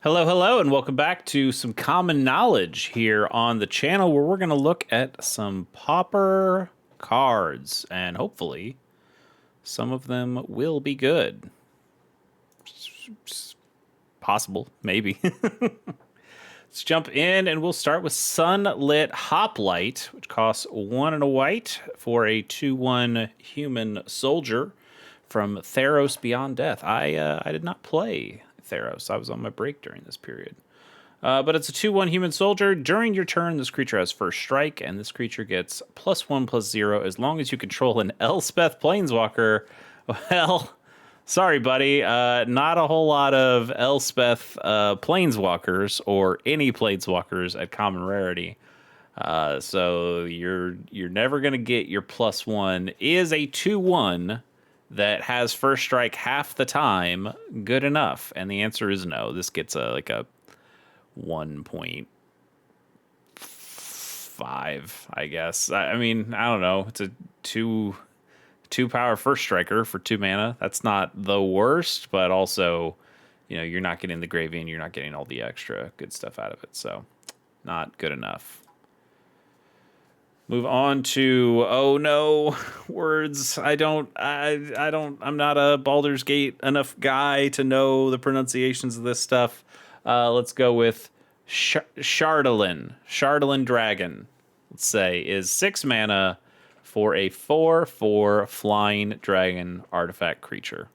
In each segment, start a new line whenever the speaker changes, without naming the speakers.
Hello, hello, and welcome back to some common knowledge here on the channel where we're going to look at some Pauper cards, and hopefully some of them will be good. Possible, maybe. Let's jump in, and we'll start with Sunlit Hoplite, which costs 1 and a white for a 2/1 human soldier from Theros Beyond Death. I did not play Theros. I was on my break during this period. But it's a 2/1 human soldier. During your turn, this creature has first strike, and this creature gets +1/+0 as long as you control an Elspeth Planeswalker. Well, sorry, buddy. Not a whole lot of Elspeth Planeswalkers or any Planeswalkers at common rarity. So you're never gonna get your +1. Is a 2/1 that has first strike half the time good enough? And the answer is no. This gets a 1.5, I guess. I mean, I don't know. It's a two power first striker for 2 mana. That's not the worst, but also, you're not getting the gravy and you're not getting all the extra good stuff out of it. So not good enough. Move on to, oh no, words. I'm not a Baldur's Gate enough guy to know the pronunciations of this stuff. Let's go with Shardalin Dragon, let's say, is 6 mana for a 4/4 flying dragon artifact creature.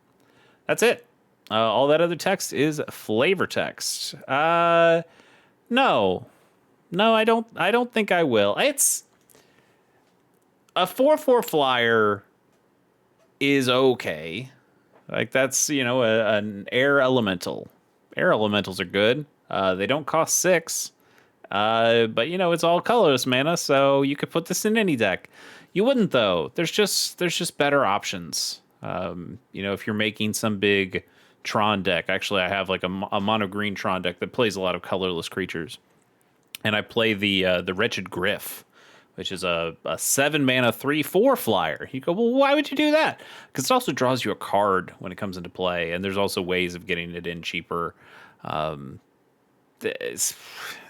That's it. All that other text is flavor text. No, I don't think I will. It's a 4/4 flyer is okay. Like, that's, an air elemental. Air elementals are good. They don't cost 6. But it's all colorless mana, so you could put this in any deck. You wouldn't, though. There's just better options. If you're making some big Tron deck. Actually, I have like a mono green Tron deck that plays a lot of colorless creatures. And I play the Wretched Griff, which is a 7 mana 3/4 flyer. You go, well, why would you do that? Because it also draws you a card when it comes into play, and there's also ways of getting it in cheaper. This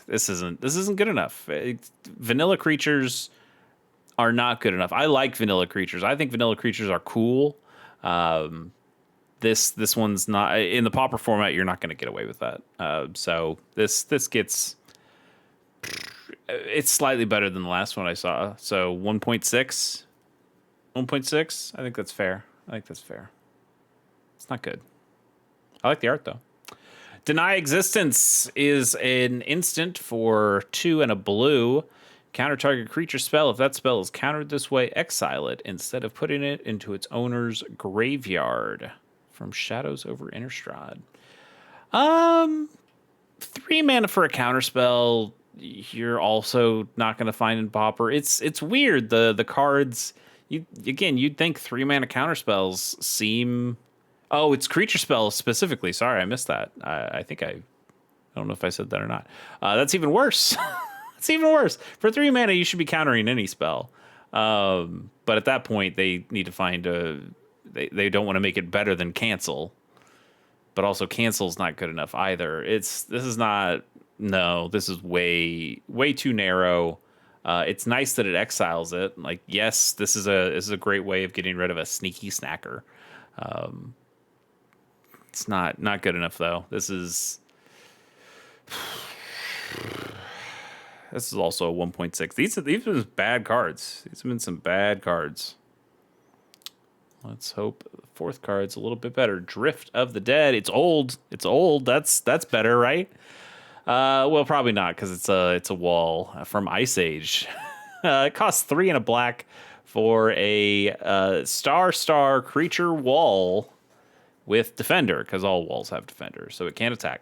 isn't good enough. Vanilla creatures are not good enough. I like vanilla creatures. I think vanilla creatures are cool. This one's not in the Pauper format. You're not going to get away with that. So this gets. It's slightly better than the last one I saw. So 1.6. 1.6. I think that's fair. It's not good. I like the art, though. Deny Existence is an instant for 2 and a blue. Counter target creature spell. If that spell is countered this way, exile it instead of putting it into its owner's graveyard. From Shadows over Innistrad. 3 mana for a counter spell. You're also not going to find in Pauper. It's weird. The cards. You'd think 3 mana counter spells seem. Oh, it's creature spells specifically. Sorry, I missed that. I don't know if I said that or not. That's even worse. It's even worse. For 3 mana, you should be countering any spell. But at that point, they need to find They don't want to make it better than cancel. But also, cancel's not good enough either. This is way too narrow. It's nice that it exiles it. Like, yes, this is a great way of getting rid of a sneaky snacker. It's not good enough, though. This is also a 1.6. These have been bad cards. These have been some bad cards. Let's hope the 4th card's a little bit better. Drift of the Dead. It's old. That's better, right? Well, probably not, because it's a wall from Ice Age. It costs 3 and a black for a star creature wall with Defender, because all walls have Defender, so it can't attack.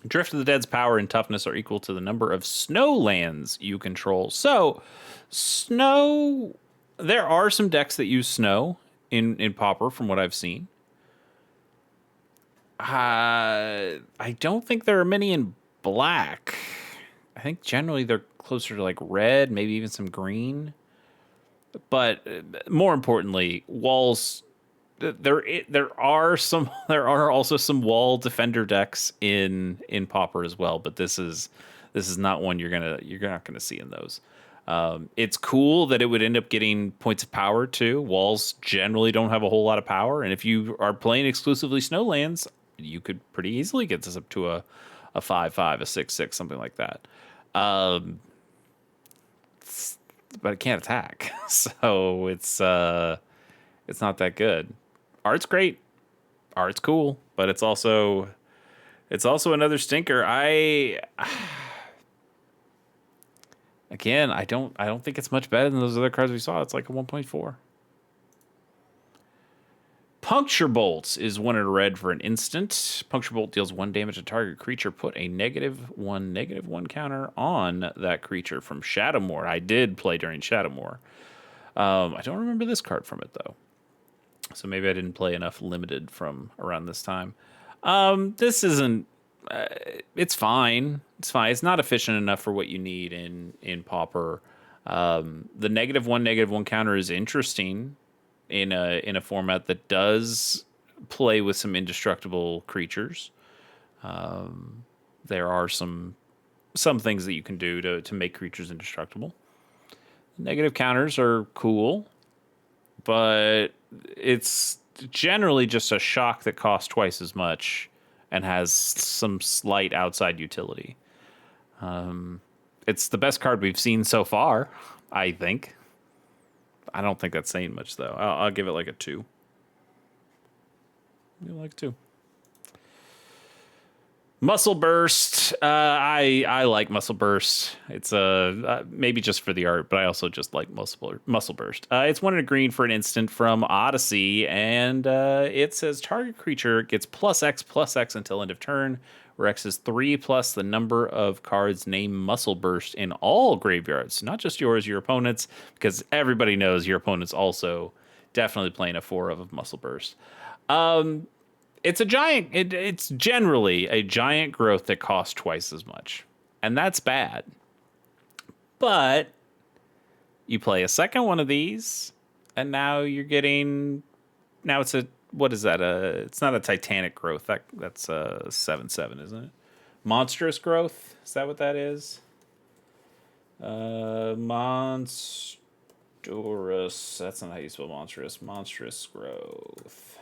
Drift of the Dead's power and toughness are equal to the number of snow lands you control. So, snow. There are some decks that use snow in Pauper, from what I've seen. I don't think there are many in black. I think generally they're closer to like red, maybe even some green. But more importantly, walls there are some there are also some wall defender decks in Pauper as well, but this is not one you're not gonna see in those. It's cool that it would end up getting points of power too. Walls generally don't have a whole lot of power, and if you are playing exclusively snowlands, you could pretty easily get this up to a 5/5, a 6/6, something like that. Um, but it can't attack, so it's not that good. Art's great, art's cool, but it's also another stinker. Again, I don't think it's much better than those other cards we saw. It's like a 1.4. Puncture Bolt is 1 in a red for an instant. Puncture Bolt deals 1 damage to target creature. Put a -1/-1 counter on that creature from Shadowmoor. I did play during Shadowmoor. I don't remember this card from it, though. So maybe I didn't play enough limited from around this time. This isn't... it's fine. It's fine. It's not efficient enough for what you need in Pauper. The -1/-1 counter is interesting in a format that does play with some indestructible creatures. There are some things that you can do to make creatures indestructible. Negative counters are cool, but it's generally just a shock that costs twice as much and has some slight outside utility. It's the best card we've seen so far, I think. I don't think that's saying much, though. I'll give it like a 2. Like 2. Muscle Burst. I like Muscle Burst. It's maybe just for the art, but I also just like Muscle Burst. It's 1 in a green for an instant from Odyssey, and it says target creature gets +X/+X until end of turn, where X is 3 plus the number of cards named Muscle Burst in all graveyards, not just yours, your opponent's, because everybody knows your opponent's also definitely playing a 4 of Muscle Burst. It's a giant. It's generally a giant growth that costs twice as much, and that's bad. But you play a second one of these, and now you're getting. Now it's a what is that? It's not a Titanic growth. That's a 7/7, isn't it? Monstrous growth. Is that what that is? Monstrous. That's not how you spell monstrous. Monstrous growth.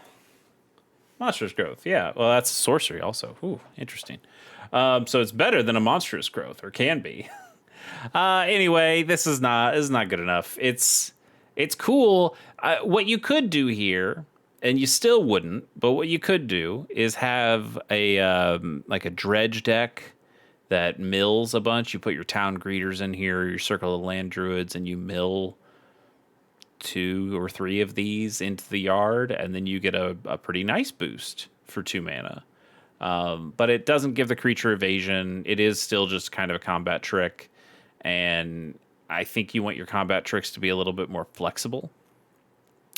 Monstrous growth, yeah. Well, that's sorcery also. Ooh, interesting. So it's better than a monstrous growth, or can be. Anyway, this is not good enough. It's cool. What you could do here, and you still wouldn't, but what you could do is have a like a dredge deck that mills a bunch. You put your town greeters in here, your circle of land druids, and you mill 2 or 3 of these into the yard, and then you get a pretty nice boost for 2 mana. But it doesn't give the creature evasion. It is still just kind of a combat trick, and I think you want your combat tricks to be a little bit more flexible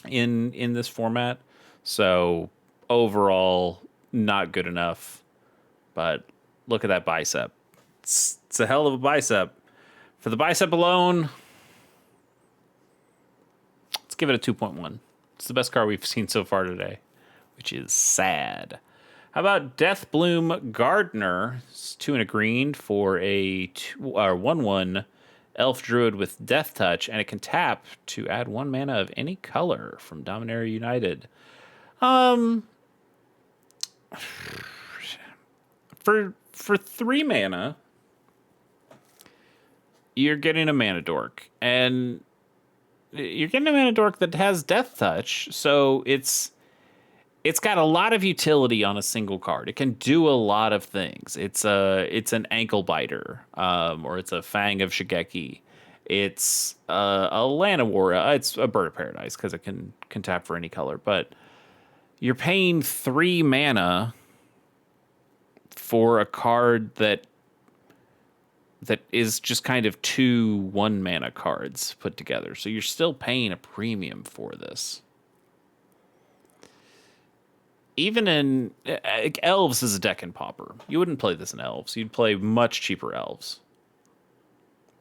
in this format. So overall, not good enough. But look at that bicep. It's a hell of a bicep. For the bicep alone, let's give it a 2.1. It's the best card we've seen so far today, which is sad. How about Deathbloom Gardener? It's 2 and a green for a 1/1 elf druid with Death Touch, and it can tap to add 1 mana of any color from Dominaria United. For 3 mana, you're getting a mana dork, and you're getting a mana dork that has Death Touch, so it's got a lot of utility on a single card. It can do a lot of things. It's an ankle biter, or it's a Fang of Shigeki. It's a Llanowar. It's a Bird of Paradise because it can tap for any color. But you're paying 3 mana for a card that is just kind of 2 1-mana cards put together. So you're still paying a premium for this. Even in Elves is a deck in Pauper. You wouldn't play this in Elves. You'd play much cheaper Elves.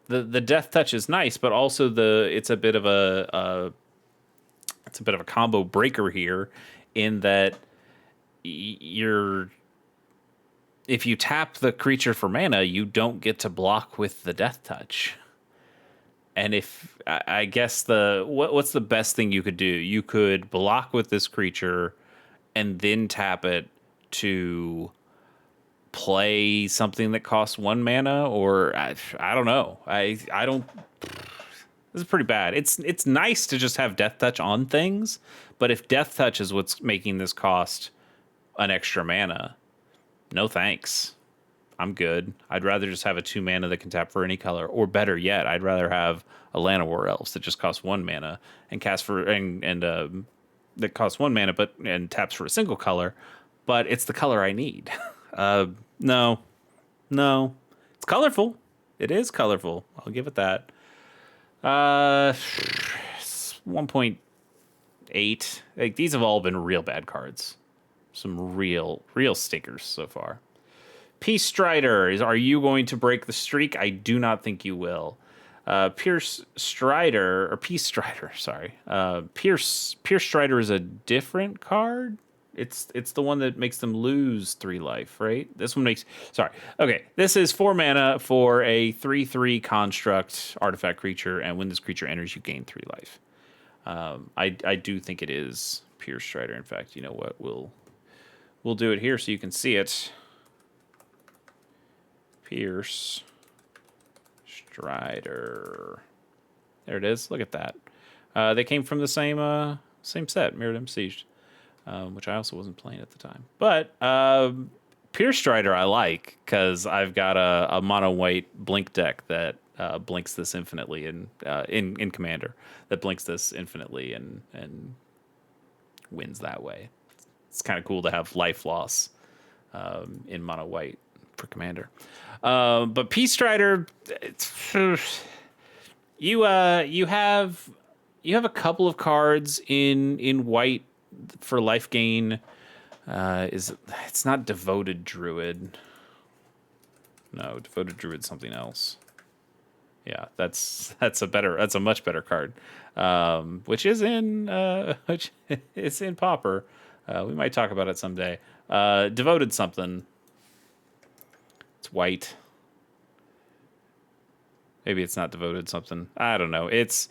The Death Touch is nice, but also it's a bit of it's a bit of a combo breaker here, in that you're if you tap the creature for mana, you don't get to block with the Death Touch. And if I guess what's the best thing you could do? You could block with this creature and then tap it to play something that costs 1 mana, or I don't know. I don't. This is pretty bad. It's nice to just have Death Touch on things, but if Death Touch is what's making this cost an extra mana, no thanks. I'm good. I'd rather just have a 2 mana that can tap for any color, or better yet, I'd rather have a Llanowar Elves that just costs 1 mana and cast for that costs 1 mana and taps for a single color, but it's the color I need. No, it's colorful. It is colorful. I'll give it that. 1.8. Like, these have all been real bad cards. Some real stinkers so far. Peace Strider, are you going to break the streak? I do not think you will. Peace Strider, sorry. Pierce Strider is a different card. It's the one that makes them lose 3 life, right? This one makes... Sorry. Okay, this is 4 mana for a 3/3 construct artifact creature, and when this creature enters, you gain 3 life. I do think it is Pierce Strider. In fact, you know what? We'll do it here so you can see it. Pierce Strider. There it is. Look at that. They came from the same set, Mirrored Image Siege, which I also wasn't playing at the time. But Pierce Strider I like, because I've got a mono white blink deck that blinks this infinitely in Commander, that blinks this infinitely and wins that way. It's kind of cool to have life loss in mono white for Commander. But Peace Strider, you have a couple of cards in white for life gain. It's not Devoted Druid. No, Devoted Druid's something else. Yeah, that's a much better card. Which is in Pauper. We might talk about it someday. Devoted something. It's white. Maybe it's not Devoted something. I don't know. It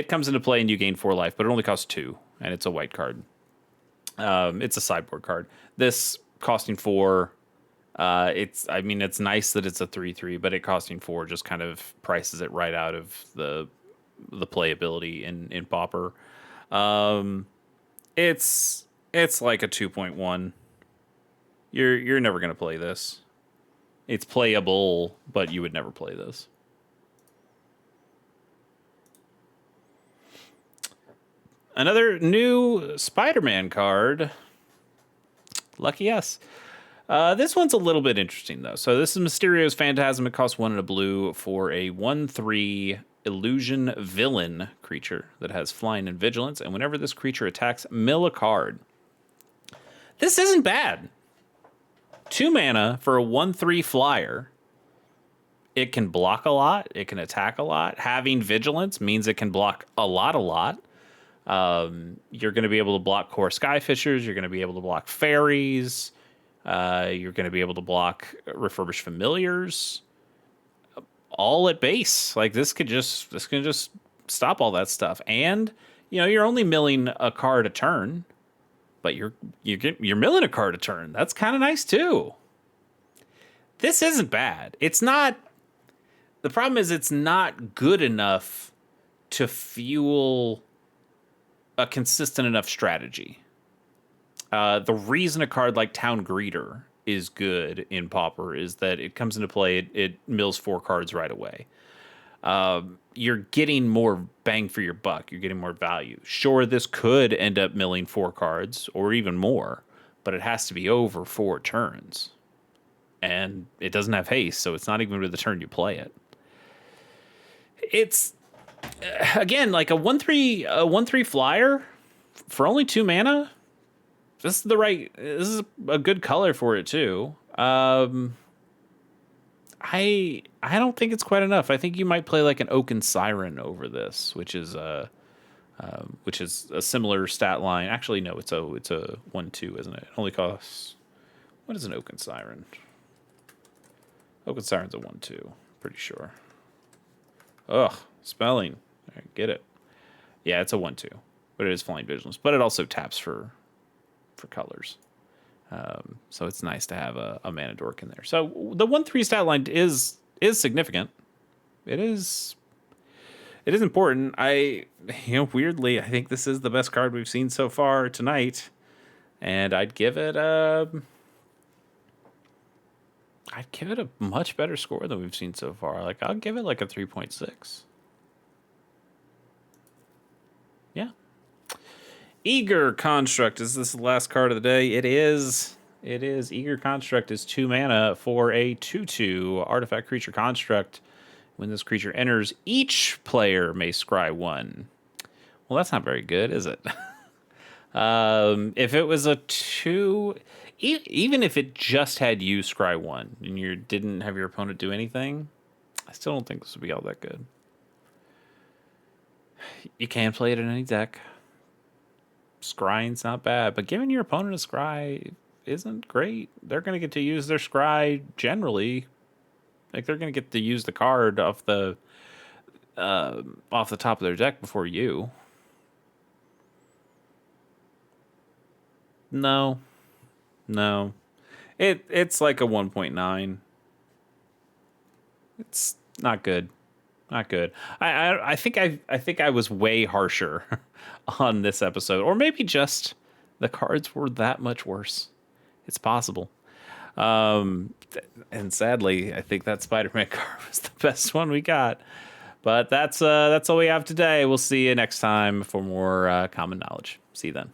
comes into play and you gain 4 life, but it only costs 2, and it's a white card. It's a sideboard card. This costing 4. It's nice that it's a 3/3, but it costing 4 just kind of prices it right out of the playability in Pauper. It's like a 2.1. You're never gonna play this. It's playable, but you would never play this. Another new Spider-Man card. Lucky us. This one's a little bit interesting, though. So this is Mysterio's Phantasm. It costs 1 and a blue for a 1/3 illusion villain creature that has flying and vigilance. And whenever this creature attacks, mill a card. This isn't bad. 2 mana for a 1/3 flyer. It can block a lot. It can attack a lot. Having vigilance means it can block a lot. You're going to be able to block core Skyfishers. You're going to be able to block fairies. You're going to be able to block refurbished familiars. All at base. Like, this can just stop all that stuff. And you're only milling a card a turn, but you're milling a card a turn. That's kind of nice too. This isn't bad. It's not. The problem is it's not good enough to fuel a consistent enough strategy. The reason a card like Town Greeter is good in Pauper is that it comes into play, it mills 4 cards right away. You're getting more bang for your buck. You're getting more value. Sure, this could end up milling 4 cards or even more, but it has to be over 4 turns. And it doesn't have haste, so it's not even with the turn you play it. It's, again, like a 1/3 flyer for only 2 mana. This is a good color for it too. I don't think it's quite enough. I think you might play like an Oaken Siren over this, which is which is a similar stat line. Actually, no, it's a 1/2, isn't it? It only costs. What is an Oaken Siren? Oaken Siren's a 1/2, pretty sure. Ugh, spelling. I get it. Yeah, it's a 1/2, but it is Flying Vigilance. But it also taps for colors. So it's nice to have a mana dork in there. So the 1/3 stat line is significant. It is important. Weirdly, I think this is the best card we've seen so far tonight, and I'd give it a much better score than we've seen so far. Like, I'll give it like a 3.6. Yeah. Eager Construct. Is this the last card of the day? It is. It is. Eager Construct is 2 mana for a 2/2 artifact creature construct. When this creature enters, each player may scry 1. Well, that's not very good, is it? If it was a 2, even if it just had you scry 1 and you didn't have your opponent do anything, I still don't think this would be all that good. You can play it in any deck. Scrying's not bad, but giving your opponent a scry isn't great. They're going to get to use their scry generally. Like, they're going to get to use the card off the top of their deck before you. No. It's like a 1.9. It's not good. Not good. I think I was way harsher on this episode, or maybe just the cards were that much worse. It's possible. And sadly, I think that Spider-Man card was the best one we got. But that's all we have today. We'll see you next time for more common knowledge. See you then.